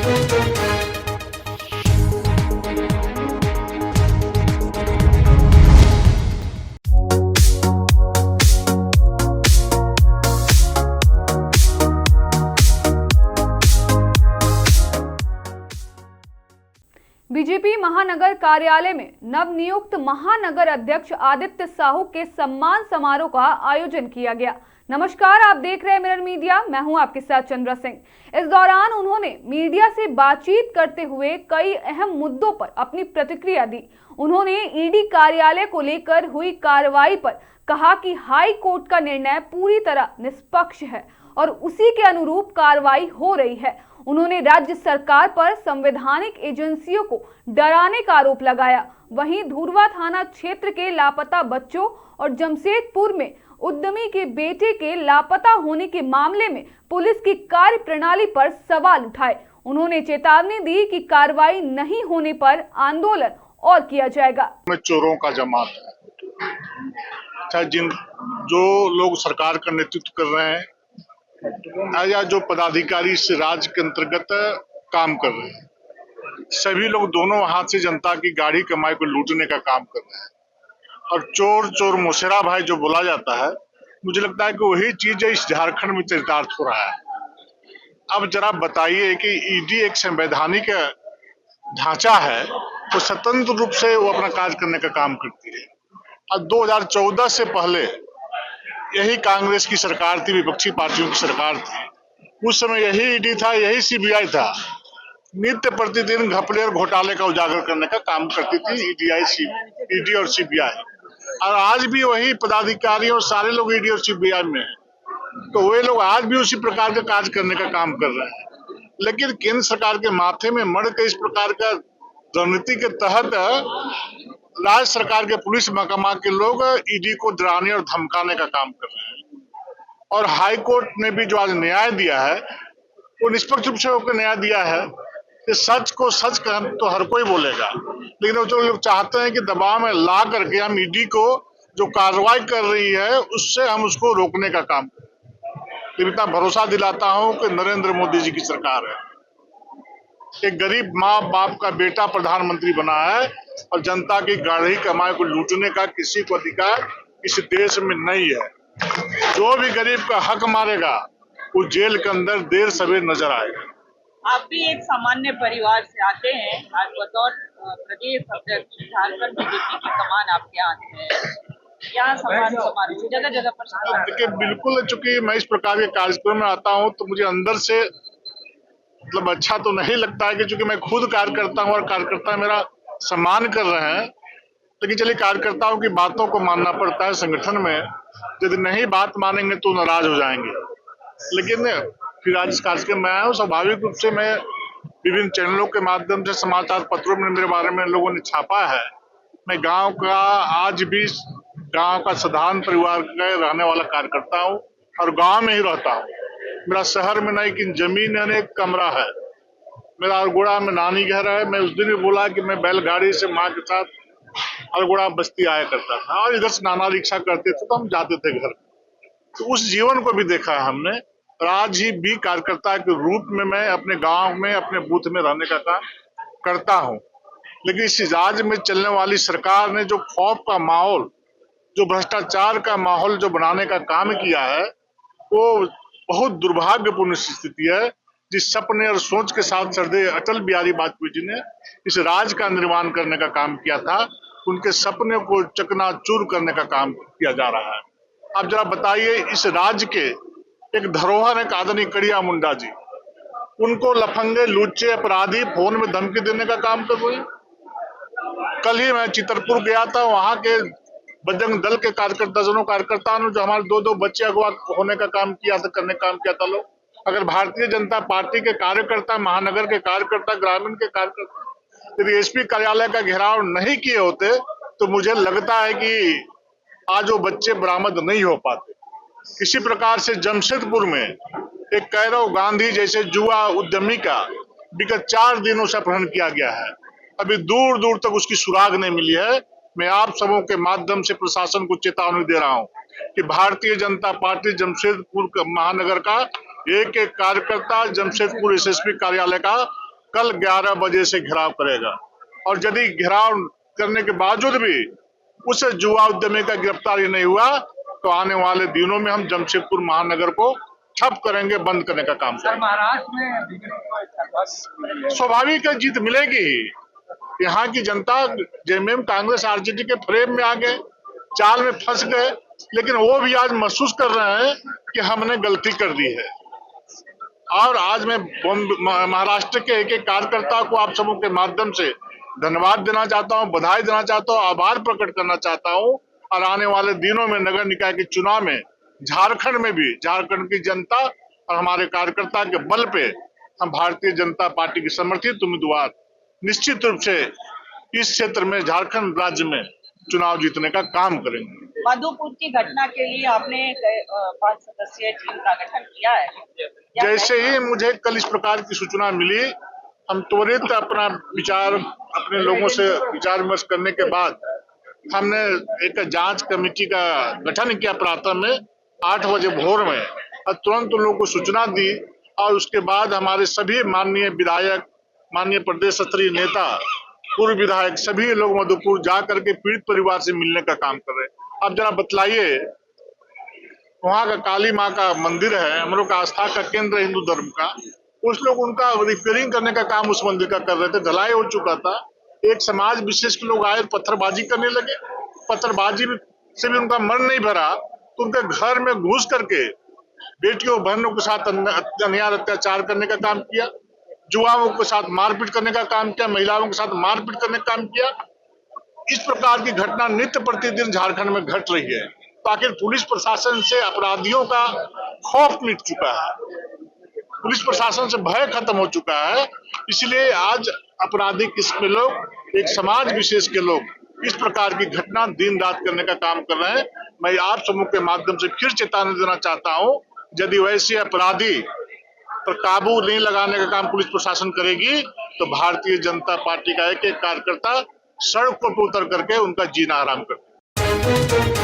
BJP महानगर कार्यालय में नवनियुक्त महानगर अध्यक्ष आदित्य साहू के सम्मान समारोह का आयोजन किया गया। नमस्कार, आप देख रहे हैं मिरर मीडिया। मैं हूं आपके साथ चंद्रा सिंह। इस दौरान उन्होंने मीडिया से बातचीत करते हुए कई अहम मुद्दों पर अपनी प्रतिक्रिया दी। उन्होंने ईडी कार्यालय को लेकर हुई कार्रवाई पर कहा कि हाई कोर्ट का निर्णय पूरी तरह निष्पक्ष है और उसी के अनुरूप कार्रवाई हो रही है। उन्होंने राज्य सरकार पर संवैधानिक एजेंसियों को डराने का आरोप लगाया। वहीं धुरवा थाना क्षेत्र के लापता बच्चों और जमशेदपुर में उद्यमी के बेटे के लापता होने के मामले में पुलिस की कार्य प्रणाली पर सवाल उठाए। उन्होंने चेतावनी दी कि कार्रवाई नहीं होने पर आंदोलन और किया जाएगा। चोरों का जमात है, चाहे जो लोग सरकार का नेतृत्व कर रहे हैं या जो पदाधिकारी इस राज्य के अंतर्गत काम कर रहे हैं, सभी लोग दोनों हाथ से जनता की गाड़ी कमाई को लूटने का काम कर रहे हैं। और चोर चोर मुशेरा भाई जो बोला जाता है, मुझे लगता है कि वही चीज इस झारखंड में चरितार्थ हो रहा है। अब जरा बताइए कि ईडी एक संवैधानिक ढांचा है, वो स्वतंत्र रूप से वो अपना कार्य करने का काम करती है। अब 2014 से पहले यही कांग्रेस की सरकार थी, विपक्षी पार्टियों की सरकार थी। उस समय यही ईडी था, यही सीबीआई था। नित्य प्रतिदिन घपले और घोटाले का उजागर करने का काम करती थी ईडी और सीबीआई। और आज भी वही पदाधिकारी और सारे लोग ईडी और सीबीआई में हैं, तो वे लोग आज भी उसी प्रकार का कार्य करने का काम कर रहे हैं। लेकिन केंद्र सरकार के माथे में मढ़ के इस प्रकार का रणनीति के तहत राज्य सरकार के पुलिस महकमा के लोग ईडी को डराने और धमकाने का काम कर रहे हैं। और हाई कोर्ट ने भी जो आज न्याय दिया है, वो निष्पक्ष रूप से होकर न्याय दिया है कि सच को सच का तो हर कोई बोलेगा, लेकिन जो लोग चाहते हैं कि दबाव में ला करके हम ईडी को जो कार्रवाई कर रही है उससे हम उसको रोकने का काम करें। इतना भरोसा दिलाता हूं कि नरेंद्र मोदी जी की सरकार है। एक गरीब माँ बाप का बेटा प्रधानमंत्री बना है और जनता की गाड़ी कमाई को लूटने का किसी को अधिकार इस देश में नहीं है। जो भी गरीब का हक मारेगा वो जेल के अंदर देर सवेर नजर आएगा। आप भी एक सामान्य परिवार से आते हैं, आज बतौर प्रदेश अध्यक्ष झारखंड बीजेपी की कमान आपके हाथ में है। यहाँ सम्मान समारोह जगह जगह पर देखिए, बिल्कुल, चूंकि मैं इस प्रकार के कार्यक्रम में आता हूँ तो मुझे अंदर से मतलब अच्छा तो नहीं लगता है कि चूंकि मैं खुद कार्यकर्ता हूँ और कार्यकर्ता मेरा सम्मान कर रहे हैं। लेकिन चलिए, कार्यकर्ताओं की बातों को मानना पड़ता है। संगठन में यदि नहीं बात मानेंगे तो नाराज हो जाएंगे। लेकिन फिर आज इस कार्यक्रम में आया हूँ, स्वाभाविक रूप से मैं विभिन्न चैनलों के माध्यम से, समाचार पत्रों में मेरे बारे में लोगों ने छापा है। मैं गांव का, आज भी गांव का साधारण परिवार का रहने वाला कार्यकर्ता हूँ और गांव में ही रहता हूँ। मेरा शहर में नहीं कि जमीन है, एक कमरा है मेरा। अरगोड़ा में नानी घर है। मैं उस दिन भी बोला कि मैं बैलगाड़ी से माँ के साथ अरगोड़ा बस्ती आया करता था और इधर से नाना रिक्शा करते थे तो हम जाते थे घर। तो उस जीवन को भी देखा है हमने। आज ही भी कार्यकर्ता के रूप में मैं अपने गांव में, अपने बूथ में रहने का काम करता हूं। लेकिन इस राज्य में चलने वाली सरकार ने जो खौफ का माहौल, जो भ्रष्टाचार का माहौल जो बनाने का काम किया है, वो बहुत दुर्भाग्यपूर्ण स्थिति है। जिस सपने और सोच के साथ श्रद्धेय अटल बिहारी वाजपेयी जी ने इस राज्य का निर्माण करने का काम किया था, उनके सपने को चकनाचूर करने का काम किया जा रहा है। आप जरा बताइए, इस राज्य के एक धरोहर है आदरणीय कड़िया मुंडा जी, उनको लफंगे, लुच्चे, अपराधी फोन में धमकी देने का काम कर रहे हैं। कल ही मैं चितरपुर गया था, वहां के बजरंग दल के कार्यकर्ताओं ने जो हमारे दो बच्चे अगवा होने का काम किया था, करने का काम किया था लोग। अगर भारतीय जनता पार्टी के कार्यकर्ता, महानगर के कार्यकर्ता, ग्रामीण के कार्यकर्ता यदि एसपी कार्यालय का घेराव नहीं किए होते तो मुझे लगता है कि आज वो बच्चे बरामद नहीं हो पाते। इसी प्रकार से जमशेदपुर में एक कैरव गांधी जैसे युवा उद्यमी का विगत 4 दिनों से अपहरण किया गया है। अभी दूर दूर तक उसकी सुराग नहीं मिली है। मैं आप सबों के माध्यम से प्रशासन को चेतावनी दे रहा हूं कि भारतीय जनता पार्टी जमशेदपुर महानगर का एक एक कार्यकर्ता, जमशेदपुर एसएसपी कार्यालय का कल 11 बजे से घेराव करेगा और यदि घेराव करने के बावजूद भी उस युवा उद्यमी का गिरफ्तारी नहीं हुआ तो आने वाले दिनों में हम जमशेदपुर महानगर को ठप करेंगे, बंद करने का काम करेंगे। महाराष्ट्र में स्वाभाविक है, जीत मिलेगी ही। यहाँ की जनता जेएमएम कांग्रेस आरजेडी के फ्रेम में आ गए, चाल में फंस गए, लेकिन वो भी आज महसूस कर रहे हैं कि हमने गलती कर दी है। और आज मैं महाराष्ट्र के एक कार्यकर्ता को आप सबों के माध्यम से धन्यवाद देना चाहता हूं, बधाई देना चाहता हूं, आभार प्रकट करना चाहता हूं। और आने वाले दिनों में नगर निकाय के चुनाव में झारखंड में भी झारखंड की जनता और हमारे कार्यकर्ता के बल पे हम भारतीय जनता पार्टी के समर्थित उम्मीदवार निश्चित रूप से इस क्षेत्र में झारखंड राज्य में चुनाव जीतने का काम करेंगे। मधुपुर की घटना के लिए आपने 5 सदस्यीय टीम का गठन किया है। जैसे ही मुझे कल इस प्रकार की सूचना मिली, हम त्वरित अपना विचार अपने लोगों से विचार विमर्श करने के बाद हमने एक जांच कमेटी का गठन किया प्रातः में 8 बजे भोर में, और तुरंत उन लोगों को सूचना दी। और उसके बाद हमारे सभी माननीय विधायक, माननीय प्रदेश स्तरीय नेता, पूर्व विधायक सभी लोग मधुपुर जा करके पीड़ित परिवार से मिलने का काम कर रहे हैं। आप जरा बतलाइए, वहाँ का काली माँ का मंदिर है, हम लोग का आस्था का केंद्र हिंदू धर्म का, कुछ लोग उनका रिपेयरिंग करने का काम उस मंदिर का कर रहे थे, ढलाई हो चुका था। एक समाज विशेष के लोग आए, पत्थरबाजी करने लगे। पत्थरबाजी से भी उनका मन नहीं भरा तो उनके घर में घुस करके बेटियों बहनों के साथ अन्याय अत्याचार करने का काम किया, युवाओं के साथ मारपीट करने का काम किया, महिलाओं के साथ मारपीट करने का काम किया। इस प्रकार की घटना नित्य प्रतिदिन झारखंड में घट रही है। तो आखिर पुलिस प्रशासन से अपराधियों का खौफ मिट चुका है, पुलिस प्रशासन से भय खत्म हो चुका है। इसलिए आज आपराधिक किस्म लोग, एक समाज विशेष के लोग इस प्रकार की घटना दिन रात करने का काम कर रहे हैं। मैं आप समूह के माध्यम से फिर चेतावनी देना चाहता हूं, यदि वैसे अपराधी पर काबू नहीं लगाने का काम पुलिस प्रशासन करेगी तो भारतीय जनता पार्टी का एक एक कार्यकर्ता सड़कों पर उतर करके उनका जीना हराम कर